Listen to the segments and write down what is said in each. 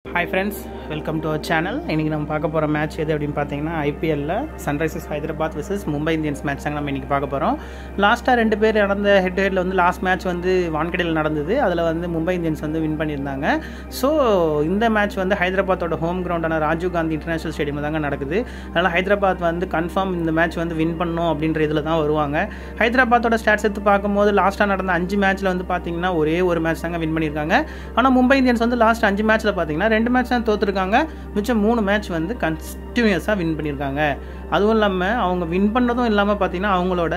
Hi friends, welcome to our channel. இன்னைக்கு நம்ம பார்க்க போற மேட்ச் எது அப்படினு பாத்தீங்கன்னா ஐபிஎல்ல Sunrisers Hyderabad vs Mumbai Indians match தான் நம்ம இன்னைக்கு பார்க்க போறோம். லாஸ்டா ரெண்டு பேர் நடந்த ஹெட் டு ஹெட்ல வந்து லாஸ்ட் மேட்ச் வந்து வான்கடேல நடந்தது. அதுல வந்து மும்பை இந்தியன்ஸ் வந்து வின் பண்ணிருந்தாங்க. சோ இந்த மேட்ச் வந்து ஹைதராபாத்தோட ஹோம் கிரவுண்டான ராஜீவ் காந்தி இன்டர்நேஷனல் ஸ்டேடியம்ல தான் நடக்குது. அதனால ஹைதராபாத் வந்து கன்ஃபார்ம் இந்த மேட்ச் வந்து வின் பண்ணனும் அப்படின்ற இதுல தான் வருவாங்க. ஹைதராபாத்தோட ஸ்டாட்ஸ் எடுத்து பாக்கும்போது லாஸ்டா நடந்த 5 மேட்ச்ல வந்து பாத்தீங்கன்னா ஒரே ஒரு மேட்ச் தாங்க வின் பண்ணிருக்காங்க. ஆனா மும்பை இந்தியன்ஸ் வந்து லாஸ்ட் 5 மேட்ச்ல பாத்தீங்கன்னா 2 மேட்ச் தான் தோத்துருக்காங்க. மிச்சம் 3 மேட்ச் வந்து கண்டினியூஸா வின் பண்ணியிருக்காங்க. அதுவும் இல்லாமல் அவங்க வின் பண்ணதும் இல்லாமல் பார்த்தீங்கன்னா அவங்களோட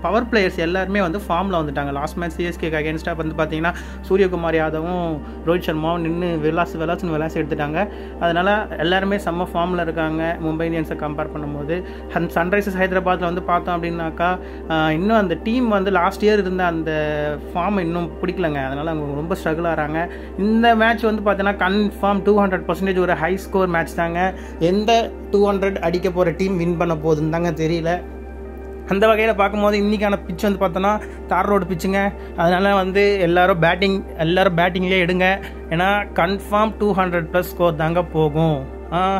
பவர் பிளேயர்ஸ் எல்லாருமே வந்து ஃபார்மில் வந்துட்டாங்க. லாஸ்ட் மேட்ச் சிஎஸ்கேக்கு அகேன்ஸ்டாக வந்து பார்த்தீங்கன்னா சூரியகுமார் யாதவும் ரோஹித் சர்மாவும் நின்று விளாஸ் எடுத்துட்டாங்க. அதனால் எல்லாருமே செம்ம ஃபார்மில் இருக்காங்க மும்பை இந்தியன்ஸை கம்பேர் பண்ணும்போது. சன்ரைசர்ஸ் ஹைதராபாத்தில் வந்து பார்த்தோம் அப்படின்னாக்கா இன்னும் அந்த டீம் வந்து லாஸ்ட் இயர் இருந்த அந்த ஃபார்ம் இன்னும் பிடிக்கலங்க. அதனால் அவங்க ரொம்ப ஸ்ட்ரகிள் ஆகிறாங்க. இந்த மேட்ச் வந்து பார்த்தீங்கன்னா கன்ஃபார்ம் 200% ஒரு ஹை ஸ்கோர் மேட்ச் தாங்க. எந்த 200 அடிக்க போகிற டீம் வின் பண்ண போகுதுன்னு தாங்க தெரியல. அந்த வகையில் பார்க்கும்போது இன்றைக்கான பிச் வந்து பார்த்தோன்னா தார் ரோடு பிச்சுங்க. அதனால் வந்து எல்லாரும் பேட்டிங்லேயே எடுங்க. ஏன்னா கன்ஃபார்ம் 200+ ஸ்கோர் தாங்க போகும்.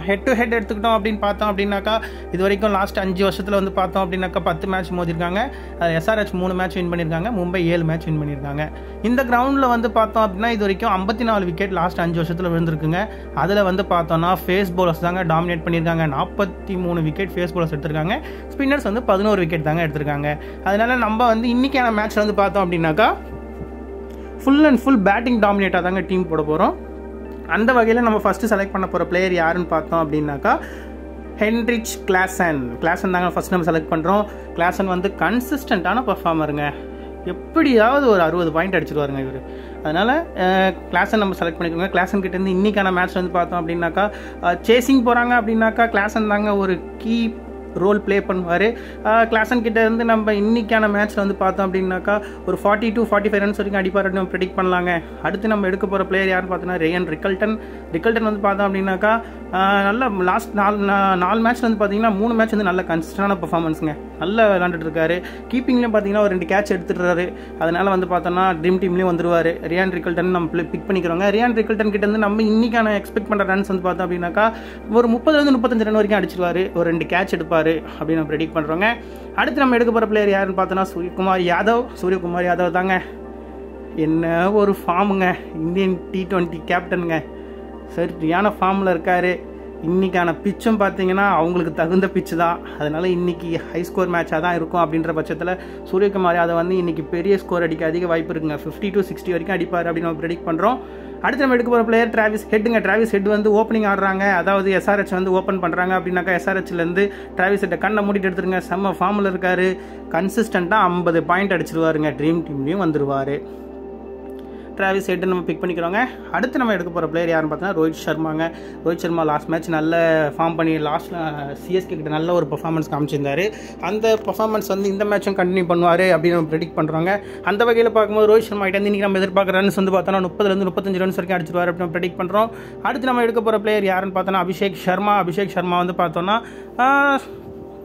ஹெட் டு ஹெட் எடுத்துக்கிட்டோம் அப்படின்னு பார்த்தோம் அப்படின்னாக்கா இது வரைக்கும் லாஸ்ட் 5 வருஷத்தில் வந்து பார்த்தோம் அப்படின்னாக்கா 10 மேட்ச் மோதிருக்காங்க. எஸ்ஆர்ஹெச் 3 மேட்ச் வின் பண்ணியிருக்காங்க. மும்பை 7 மேட்ச் வின் பண்ணியிருக்காங்க. இந்த கிரவுண்டில் வந்து பார்த்தோம் அப்படின்னா இது வரைக்கும் 54 விக்கெட் லாஸ்ட் 5 வருஷத்தில் விழுந்திருக்குங்க. அதில் வந்து பார்த்தோன்னா ஃபேஸ் பவுலர்ஸ் தாங்க டாமினேட் பண்ணியிருக்காங்க. 43 விக்கெட் ஃபேஸ் பவுலர்ஸ் எடுத்திருக்காங்க. ஸ்பின்னர்ஸ் வந்து 11 விக்கெட் தாங்க எடுத்திருக்காங்க. அதனால நம்ம வந்து இன்னைக்கான மேட்ச்சில் வந்து பார்த்தோம் அப்படின்னாக்கா ஃபுல் அண்ட் ஃபுல் பேட்டிங் டாமினேட்டாக தாங்க டீம் போட போகிறோம். அந்த வகையில் நம்ம ஃபஸ்ட்டு செலக்ட் பண்ண போகிற பிளேயர் யாருன்னு பார்த்தோம் அப்படின்னாக்கா ஹென்ரிச் கிளாசன் தாங்க ஃபஸ்ட் நம்ம செலக்ட் பண்ணுறோம். கிளாசன் வந்து கன்சிஸ்டண்ட்டான பர்ஃபார்மருங்க. எப்படியாவது ஒரு 60 பாயிண்ட் அடிச்சிருவாருங்க இவர். அதனால் கிளாசன் நம்ம செலக்ட் பண்ணிக்கோங்க. கிளாசன் கிட்டேருந்து இன்றைக்கான மேட்ச் வந்து பார்த்தோம் அப்படின்னாக்கா சேசிங் போகிறாங்க அப்படின்னாக்கா கிளாசன் தாங்க ஒரு கீ ரோல் ப்ளே பண்ணுவார். கிளாசன் கிட்ட இருந்து நம்ம இன்னைக்கான மேட்ச்சில் வந்து பார்த்தோம் அப்படின்னாக்கா ஒரு 42-45 ரன்ஸ் வரைக்கும் அடிப்பார் நம்ம ப்ரெடிக்ட் பண்ணலாங்க. அடுத்து நம்ம எடுக்க போகிற பிளேயர் யாருன்னு பார்த்தோன்னா ரியான் ரிக்கல்டன் வந்து பார்த்தோம் அப்படின்னாக்கா நல்ல லாஸ்ட் 4 மேட்ச்சில் வந்து பார்த்தீங்கன்னா 3 மேட்ச் வந்து நல்ல கன்சிஸ்டன்டான பர்ஃபார்மன்ஸுங்க. நல்லா விளாண்டுட்டு இருக்காரு. கீப்பிங்லேயும் பார்த்தீங்கன்னா ஒரு 2 கேட்ச் எடுத்துடுறாரு. அதனால் வந்து பார்த்தோன்னா ட்ரீம் டீம்லேயும் வந்துருவார். ரியான் ரிக்கல்டன் நம்ம பிக் பண்ணிக்கிறோங்க. ரியான் ரிக்கல்டன் கிட்ட இருந்து நம்ம இன்னைக்கான எக்ஸ்பெக்ட் பண்ணுற ரன்ஸ் வந்து பார்த்தோம் அப்படின்னாக்கா ஒரு 30-35 ரன் வரைக்கும் அடிச்சிருவார். ஒரு 2 கேட்ச் எடுப்பார் அப்படின்னு நம்ம ப்ரெடிக்ட் பண்ணுறோங்க. அடுத்து நம்ம எடுக்க போகிற பிளேயர் யாருன்னு பார்த்தோன்னா சூரியகுமார் யாதவ் தாங்க. என்ன ஒரு ஃபார்முங்க. Indian T20 கேப்டனுங்க. சரியான ஃபார்மில் இருக்கார். இன்றைக்கான பிச்சும் பார்த்தீங்கன்னா அவங்களுக்கு தகுந்த பிச்சு தான். அதனால் இன்றைக்கி ஹை ஸ்கோர் மேட்சாக தான் இருக்கும். அப்படின்ற பட்சத்தில் சூரியகுமார் யாதவ் வந்து இன்றைக்கி பெரிய ஸ்கோர் அடிக்க அதிக வாய்ப்பு இருக்குங்க. 50-60 வரைக்கும் அடிப்பார் அப்படின்னு நம்ம ப்ரெடிக்ட் பண்ணுறோம். அடுத்து நம்ம எடுக்க போகிற பிளேயர் டிராவிஸ் ஹெட் வந்து ஓப்பனிங் ஆடுறாங்க. அதாவது எஸ்ஆர்ஹெச் வந்து ஓப்பன் பண்ணுறாங்க அப்படின்னாக்கா எஸ்ஆர்ஹெச்லேருந்து டிராவிஸ் ஹெட்டை கண்ணை மூடிட்டு எடுத்துருங்க. செம்ம ஃபார்மில் இருக்கார். கன்சிஸ்டண்ட்டாக 50 பாயிண்ட் அடிச்சிருவாருங்க. ட்ரீம் டீம்லேயும் வந்துடுவார். டிராவிஸ் ஹெட் நம்ம பிக் பண்ணிக்கிறோங்க. அடுத்து நம்ம எடுக்க போகிற பிளேயர் யாருன்னு பார்த்தோன்னா ரோஹித் சர்மா லாஸ்ட் மேட்ச் நல்ல ஃபார்ம் பண்ணி லாஸ்ட்டில் சிஎஸ்கே கிட்ட நல்ல ஒரு பர்ஃபார்மன்ஸ் காமிச்சிருந்தார். அந்த பர்ஃபார்மன்ஸ் வந்து இந்த மேட்சும் கண்டினியூ பண்ணுவார் அப்படின்னு நம்ம ப்ரெடிக்ட் பண்ணுறோங்க. அந்த வகையில் பார்க்கும்போது ரோஹித் சர்மா கிட்ட இன்றைக்கி நம்ம எதிர்பார்க்குற ரன்ஸ் வந்து பார்த்தோன்னா 30-35 ரன்ஸ் வரைக்கும் அடிச்சிருவார் அப்படின்னு ப்ரெடிக்ட் பண்ணுறோம். அடுத்து நம்ம எடுக்க போகிற பிளேயர் யாருன்னு பார்த்தோன்னா அபிஷேக் சர்மா வந்து பார்த்தோன்னா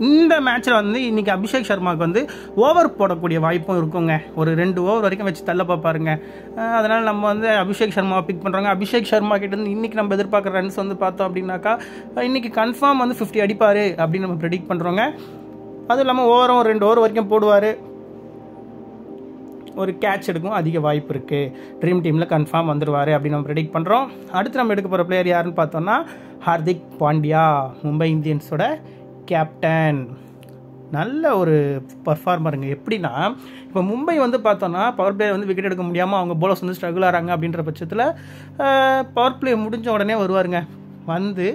இந்த மேட்ச்சில் வந்து இன்றைக்கி அபிஷேக் சர்மாவுக்கு வந்து ஓவர் போடக்கூடிய வாய்ப்பும் இருக்குங்க. ஒரு 2 ஓவர் வரைக்கும் வச்சு தள்ள பார்ப்பாருங்க. அதனால் நம்ம வந்து அபிஷேக் சர்மாவை பிக் பண்ணுறோங்க. அபிஷேக் சர்மா கிட்டேருந்து இன்றைக்கி நம்ம எதிர்பார்க்குற ரன்ஸ் வந்து பார்த்தோம் அப்படின்னாக்கா இன்றைக்கி கன்ஃபார்ம் வந்து 50 அடிப்பார் அப்படின்னு நம்ம ப்ரெடிக்ட் பண்ணுறோங்க. அதுவும் இல்லாமல் ஓவரும் 2 ஓவர் வரைக்கும் போடுவார். ஒரு கேட்ச் எடுக்கும் அதிக வாய்ப்பு இருக்குது. ட்ரீம் டீமில் கன்ஃபார்ம் வந்துடுவார் அப்படின்னு நம்ம ப்ரெடிக்ட் பண்ணுறோம். அடுத்து நம்ம எடுக்க போகிற பிளேயர் யாருன்னு பார்த்தோன்னா ஹார்திக் பாண்டியா, மும்பை இந்தியன்ஸோட கேப்டன். நல்ல ஒரு பர்ஃபார்மருங்க. எப்படின்னா இப்போ மும்பை வந்து பார்த்தோன்னா பவர் பிளே வந்து விக்கெட் எடுக்க முடியாமல் அவங்க போலர்ஸ் வந்து ஸ்ட்ரகிள் ஆகிறாங்க. அப்படின்ற பட்சத்தில் பவர் பிளே முடிஞ்ச உடனே வருவாருங்க. வந்து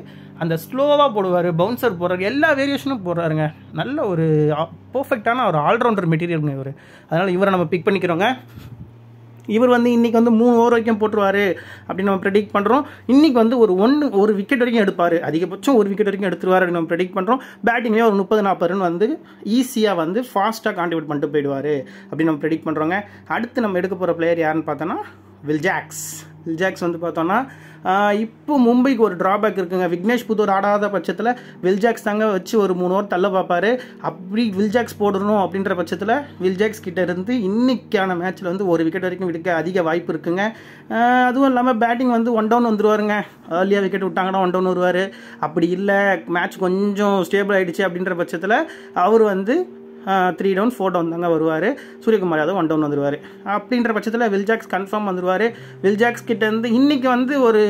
அந்த ஸ்லோவாக போடுவார், பவுன்சர் போடுறாரு, எல்லா வேரியேஷனும் போடுறாருங்க. நல்ல ஒரு பர்ஃபெக்டான ஒரு ஆல்ரவுண்டர் மெட்டீரியலுங்க இவர். அதனால் இவரை நம்ம பிக் பண்ணிக்கிறோங்க. இவர் வந்து இன்றைக்கி வந்து 3 ஓவர் வரைக்கும் போட்டுருவார் அப்படின்னு நம்ம ப்ரெடிக்ட் பண்ணுறோம். இன்றைக்கி வந்து ஒரு விக்கெட் வரைக்கும் எடுப்பார். அதிகபட்சம் 1 விக்கெட் வரைக்கும் எடுத்துருவார் அப்படின்னு நம்ம ப்ரெடிக்ட் பண்ணுறோம். பேட்டிங்லேயே ஒரு 30-40 ரன் வந்து ஈஸியாக வந்து ஃபாஸ்ட்டாக கான்ட்ரிபியூட் பண்ணிட்டு போயிடுவார் அப்படின்னு நம்ம ப்ரெடிக்ட் பண்ணுறோங்க. அடுத்து நம்ம எடுக்க போகிற பிளேயர் யாருன்னு பார்த்தோன்னா வில் ஜாக்ஸ் வில்ஜாக்ஸ் வந்து பார்த்தோன்னா இப்போ மும்பைக்கு ஒரு ட்ராபேக் இருக்குங்க. விக்னேஷ் புத்தூர் ஆடாத பட்சத்தில் வில்ஜாக்ஸ் தாங்க வச்சு ஒரு 3 ஓவர் தள்ள பார்ப்பாரு. அப்படி வில்ஜாக்ஸ் போடணும் அப்படின்ற பட்சத்தில் வில்ஜாக்ஸ் கிட்ட இருந்து இன்னைக்கான மேட்ச்சில் வந்து ஒரு விக்கெட் வரைக்கும் விடுக்க அதிக வாய்ப்பு இருக்குங்க. அதுவும் இல்லாமல் பேட்டிங் வந்து 1 டவுன் வந்துருவாருங்க. ஏர்லியாக விக்கெட் விட்டாங்கன்னா 1 டவுன் வருவார். அப்படி இல்லை மேட்ச் கொஞ்சம் ஸ்டேபிள் ஆகிடுச்சு அப்படின்ற பட்சத்தில் அவர் வந்து 3 டவுன் 4 டவுன் தாங்க வருவார். சூரியகுமார் யாதவ் 1 டவுன் வந்துடுவார். அப்படின்ற பட்சத்தில் வில்ஜாக்ஸ் கன்ஃபார்ம் வந்துடுவார். வில்ஜாக்ஸ் கிட்டேருந்து இன்றைக்கி வந்து ஒரு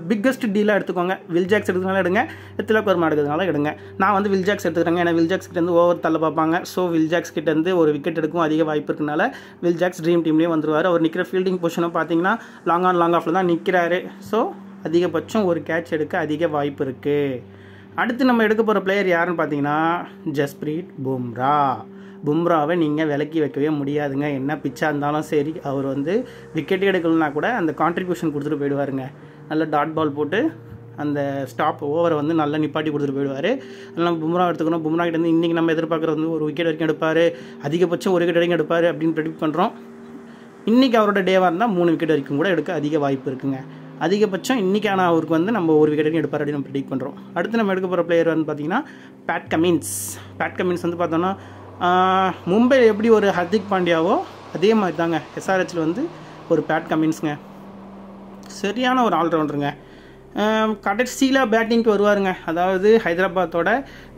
பிக்கஸ்ட் டீலாக எடுத்துக்கோங்க. வில்ஜாக்ஸ் எடுக்கிறதுனால எடுங்க, திலக் வர்மா எடுக்கிறதுனால எடுங்க. நான் வந்து வில்ஜாக்ஸ் எடுத்துக்கிறேங்க. ஏன்னா வில்ஜாக்ஸ் கிட்டேருந்து ஓவர் தள்ள பார்ப்பாங்க. ஸோ வில்ஜாக்ஸ் கிட்டேருந்து ஒரு விக்கெட் எடுக்கும் அதிக வாய்ப்பு இருக்கனால வில்ஜாக்ஸ் ட்ரீம் டீம்லேயே வந்துடுவார். அவர் நிற்கிற ஃபீல்டிங் பொசிஷனும் பார்த்தீங்கன்னா லாங் ஆன் லாங் ஆஃபில் தான் நிற்கிறாரு. ஸோ அதிகபட்சம் ஒரு கேட்ச் எடுக்க அதிக வாய்ப்பு இருக்குது. அடுத்து நம்ம எடுக்க போகிற பிளேயர் யாருன்னு பார்த்தீங்கன்னா ஜஸ்பிரீத் பும்ரா. பும்ராவை நீங்கள் விலக்கி வைக்கவே முடியாதுங்க. என்ன பிச்சாக இருந்தாலும் சரி, அவர் வந்து விக்கெட் எடுக்கலனா கூட அந்த கான்ட்ரிபியூஷன் கொடுத்துட்டு போயிடுவாருங்க. நல்ல டாட் பால் போட்டு அந்த ஸ்டாப் ஓவரை வந்து நல்லா நிப்பாட்டி கொடுத்துட்டு போயிடுவார். அதெல்லாம் பும்ரா எடுத்துக்கணும். பும்ரா கிட்ட வந்து இன்றைக்கி நம்ம எதிர்பார்க்குறது வந்து ஒரு விக்கெட் வரைக்கும் எடுப்பார், அதிகபட்சம் ஒரு விக்கெட் வரைக்கும் எடுப்பார் அப்படின்னு ப்ரெடிக்ட் பண்ணுறோம். இன்றைக்கி அவரோட டேவாக இருந்தால் 3 விக்கெட் வரைக்கும் கூட எடுக்க அதிக வாய்ப்பு இருக்குங்க. அதிகபட்சம் இன்றைக்கான அவருக்கு வந்து நம்ம ஒரு விக்கெட் வரைக்கும் எடுப்பார் அப்படின்னு நம்ம ப்ரெடிக்ட் பண்ணுறோம். அடுத்து நம்ம எடுக்க போகிற பிளேயர் வந்து பார்த்திங்கன்னா பேட் கமின்ஸ். பேட் கமின்ஸ் வந்து பார்த்தோன்னா மும்பை எப்படி ஒரு ஹர்திக் பாண்டியாவோ அதே மாதிரி தாங்க எஸ்ஆர்ஹெச்சில் வந்து ஒரு பேட் கமின்ஸுங்க. சரியான ஒரு ஆல்ரவுண்டருங்க. கடைசியில் பேட்டிங்க்கு வருவாருங்க. அதாவது ஹைதராபாத்தோட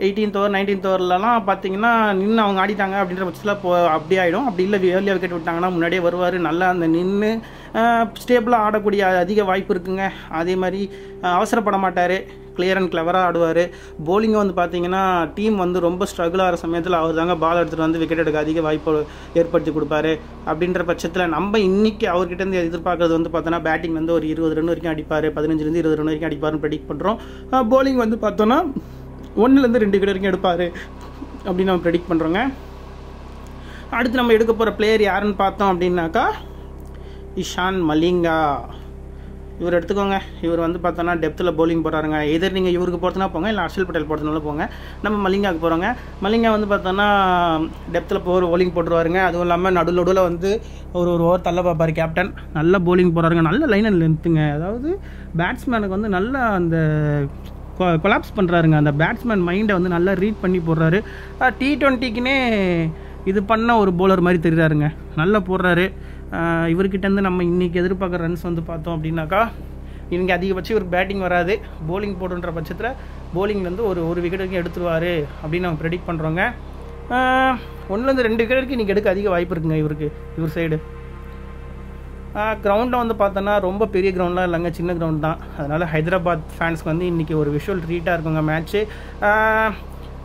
18th ஓவர் 19th ஓவர்லலாம் பார்த்தீங்கன்னா நின்று அவங்க ஆடிட்டாங்க அப்படின்ற பட்சத்தில் அப்படி ஆகிடும். அப்படி இல்லை ஏர்லியாக விக்கெட் விட்டாங்கன்னா முன்னாடியே வருவார். நல்லா அந்த நின்று ஸ்டேபிளாக ஆடக்கூடிய அதிக வாய்ப்பு இருக்குங்க. அதே மாதிரி அவசரப்பட மாட்டார், கிளியர் அண்ட் கிளவராக ஆடுவார். போலிங்கை வந்து பார்த்தீங்கன்னா டீம் வந்து ரொம்ப ஸ்ட்ரகிள் ஆகிற சமயத்தில் அவர் தாங்க பால் எடுத்துகிட்டு வந்து விக்கெட் எடுக்க அதிக வாய்ப்பு ஏற்படுத்தி கொடுப்பாரு. அப்படின்ற பட்சத்தில் நம்ம இன்றைக்கி அவர்கிட்டருந்து எதிர்பார்க்குறது வந்து பார்த்தோன்னா பேட்டிங் வந்து ஒரு 20 ரன் வரைக்கும் அடிப்பார், 15லேருந்து 20 ரன் வரைக்கும் அடிப்பார்னு ப்ரெடிக்ட் பண்ணுறோம். போலிங் வந்து பார்த்தோன்னா 1லேருந்து 2 விக்கெட் வரைக்கும் எடுப்பார் அப்படின்னு நம்ம ப்ரெடிக்ட் பண்ணுறோங்க. அடுத்து நம்ம எடுக்க போகிற பிளேயர் யாருன்னு பார்த்தோம் அப்படின்னாக்கா இஷான் மலிங்கா. இவர் எடுத்துக்கோங்க. இவர் வந்து பார்த்தோன்னா டெப்த்தில் பவுலிங் போடுறாருங்க. எதிர் நீங்கள் இவருக்கு போகிறதுனா போங்க, இல்லை ஹர்ஷல் பட்டேல் போகிறதுனால போங்க. நம்ம மலிங்காவுக்கு போகிறோங்க. மலிங்கா வந்து பார்த்தோன்னா டெப்த்தில் பவுலிங் போட்டுருவாருங்க. அதுவும் இல்லாமல் நடுவில் வந்து ஒரு ஓவர் தள்ள பார்ப்பார் கேப்டன். நல்ல பவுலிங் போடுறாருங்க. நல்ல லைன் அண்ட் லென்த்துங்க. அதாவது பேட்ஸ்மேனுக்கு வந்து நல்லா அந்த கொலாப்ஸ் பண்ணுறாருங்க. அந்த பேட்ஸ்மேன் மைண்டை வந்து நல்லா ரீட் பண்ணி போடுறாரு. T20க்குன்னே இது பண்ண ஒரு பவுலர் மாதிரி தெரிகிறாருங்க. நல்லா போடுறாரு. இவர்கிட்டேருந்து நம்ம இன்றைக்கி எதிர்பார்க்குற ரன்ஸ் வந்து பார்த்தோம் அப்படின்னாக்கா இன்றைக்கி அதிகபட்சம் இவருக்கு பேட்டிங் வராது, போலிங் போடுன்ற பட்சத்தில் போலிங்லேருந்து ஒரு விக்கெட் வரைக்கும் எடுத்துருவார் அப்படின்னு நம்ம ப்ரெடிக்ட் பண்ணுறோங்க. 1லேருந்து 2 விக்கெட் வரைக்கும் இன்றைக்கி எடுக்க அதிக வாய்ப்பு இருக்குங்க இவர் சைடு. கிரவுண்டை வந்து பார்த்தோன்னா ரொம்ப பெரிய கிரவுண்ட்லாம் இல்லைங்க, சின்ன கிரவுண்ட் தான். அதனால் ஹைதராபாத் ஃபேன்ஸ்க்கு வந்து இன்றைக்கி ஒரு விஷுவல் ட்ரீட்டாக இருக்குங்க மேட்ச்சு.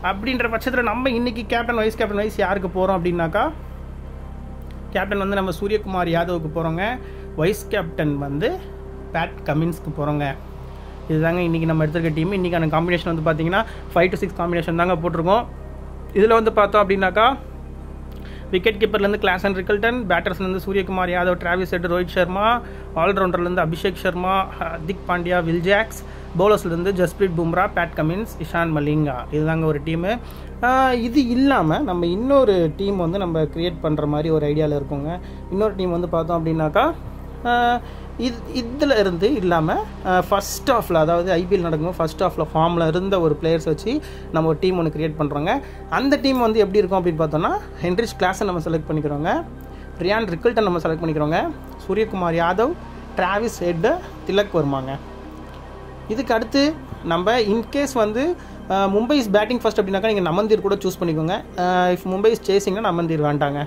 அப்படின்ற பட்சத்தில் நம்ம இன்றைக்கி கேப்டன் வைஸ் யாருக்கு போகிறோம் அப்படின்னாக்கா கேப்டன் வந்து நம்ம சூரியகுமார் யாதவுக்கு போகிறோங்க. வைஸ் கேப்டன் வந்து பேட் கமின்ஸ்க்கு போகிறோங்க. இதுதாங்க இன்றைக்கி நம்ம எடுத்துருக்க டீம். இன்றைக்கான காம்பினேஷன் வந்து பார்த்தீங்கன்னா 5 to 6 காம்பினேஷன் தாங்க போட்டிருக்கோம். இதில் வந்து பார்த்தோம் அப்படின்னாக்கா விக்கெட் கீப்பர்லேருந்து கிளாசன் ரிக்கல்டன், பேட்டர்ஸ்லேருந்து சூரியகுமார் யாதவ், டிராவிஸ் ஹெட், ரோஹித் சர்மா, ஆல்ரவுண்டர்லேருந்து அபிஷேக் சர்மா, ஹர்திக் பாண்டியா, வில்ஜாக்ஸ், பவுலர்ஸ்லேருந்து ஜஸ்பிரீத் பும்ரா, பேட் கமின்ஸ், இஷான் மலிங்கா. இதுதாங்க ஒரு டீமு. இது இல்லாமல் நம்ம இன்னொரு டீம் வந்து நம்ம க்ரியேட் பண்ணுற மாதிரி ஒரு ஐடியாவில் இருக்கோங்க. இன்னொரு டீம் வந்து பார்த்தோம் அப்படின்னாக்கா இதில் இருந்து இல்லாமல் ஃபஸ்ட் ஆஃபில், அதாவது ஐபிஎல் நடக்கும்போது ஃபஸ்ட் ஆஃபில் ஃபார்மில் இருந்த ஒரு பிளேயர்ஸ் வச்சு நம்ம ஒரு டீம் ஒன்று க்ரியேட் பண்ணுறோங்க. அந்த டீம் வந்து எப்படி இருக்கும் அப்படின்னு பார்த்தோன்னா ஹென்ரிச் கிளாஸை நம்ம செலக்ட் பண்ணிக்கிறோங்க, ரியான் ரிக்கல்டன் நம்ம செலக்ட் பண்ணிக்கிறோங்க, சூரியகுமார் யாதவ், டிராவிஸ் ஹெட், திலக் வர்மாங்க. இதுக்கு அடுத்து நம்ம இன்கேஸ் வந்து மும்பை இஸ் பேட்டிங் ஃபர்ஸ்ட் அப்படின்னாக்கா நீங்கள் நமந்தீர் கூட சூஸ் பண்ணிக்கோங்க. இஃப் மும்பை இஸ் சேசிங்னா நமந்தீர் வேண்டாங்க.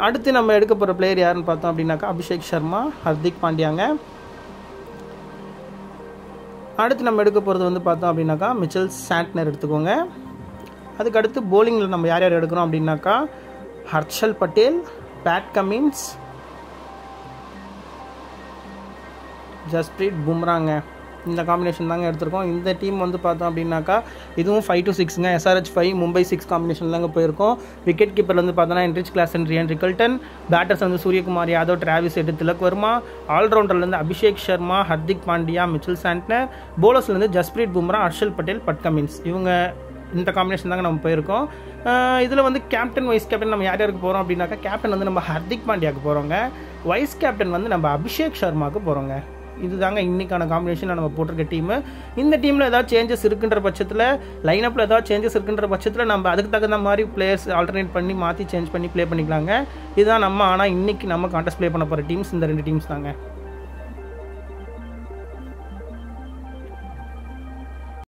அடுத்து நம்ம எடுக்க போகிற பிளேயர் யாருன்னு பார்த்தோம் அப்படின்னாக்கா அபிஷேக் சர்மா, ஹர்திக் பாண்டியாங்க. அடுத்து நம்ம எடுக்க போகிறது வந்து பார்த்தோம் அப்படின்னாக்கா மிச்சல் சாண்ட்னர் எடுத்துக்கோங்க. அதுக்கு அடுத்து போலிங்கில் நம்ம யார் யார் எடுக்கிறோம் அப்படின்னாக்கா ஹர்ஷல் பட்டேல், பேட் கமின்ஸ், ஜஸ்பிரீத் பும்ராங்க. இந்த காம்பினேஷன் தாங்க எடுத்திருக்கோம். இந்த டீம் வந்து பார்த்தோம் அப்படின்னாக்கா இதுவும் 5 to 6ங்க. SRH 5, மும்பை 6 காம்பினேஷன் தாங்க போயிருக்கோம். விக்கெட் கீப்பர் வந்து பார்த்தோன்னா Heinrich Klaasen, Ryan Rickelton, batters வந்து சூரியகுமார் யாதவ், டிராவிஸ் ஹெட், திலக் வர்மா, ஆல்ரவுண்டர்லேருந்து அபிஷேக் சர்மா, ஹர்திக் பாண்டியா, மிச்சல் சாண்ட்னர், பவுலர்ஸ்லேருந்து ஜஸ்பிரீத் பும்ரா, ஹர்ஷல் பட்டேல், பட் கமின்ஸ். இவங்க இந்த காம்பினேஷன் தாங்க நம்ம போயிருக்கோம். இதில் வந்து கேப்டன் வைஸ் கேப்டன் நம்ம யார் யாருக்கு போகிறோம் அப்படின்னாக்கா, கேப்டன் வந்து நம்ம ஹர்திக் பாண்டியாவுக்கு போகிறோங்க, வைஸ் கேப்டன் வந்து நம்ம அபிஷேக் சர்மாவுக்கு போகிறோங்க. இதுதாங்க இன்றைக்கான காம்பினேஷன் நம்ம போட்டிருக்க டீமு. இந்த டீமில் ஏதாவது சேஞ்சஸ் இருக்குன்ற பட்சத்தில், லைனப்பில் ஏதாவது சேஞ்சஸ் இருக்குன்ற பட்சத்தில் நம்ம அதுக்கு தகுந்த மாதிரி பிளேயர்ஸ் ஆல்டர்னேட் பண்ணி மாற்றி சேஞ்ச் பண்ணி ப்ளே பண்ணிக்கலாங்க. இதுதான் நம்ம ஆனால் இன்றைக்கி நம்ம கான்டெஸ்ட் ப்ளே பண்ண போகிற டீம்ஸ் இந்த 2 டீம்ஸ் தாங்க.